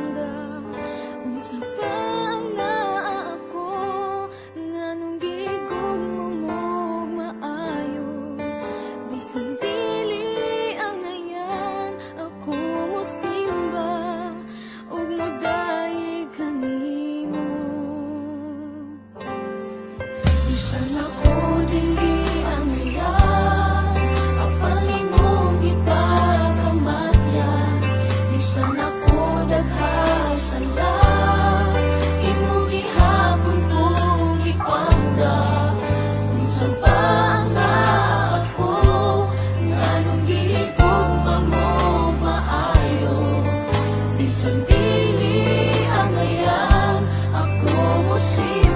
pangga. Unsa pa ang naa ako, nganong gigugmumog maayo. Bisan dili ang ngayan, ako mosimba ug modayeg kanimo. Bisan ako dili ang ngayan, apang imong gipakamatyan. Bisan ako daghasala, imong gihapon kong ipanggap. Unsa pa ang naa ako, nganong gihigugma mo maayo. Bisan dili ang ngayan, ako mosimba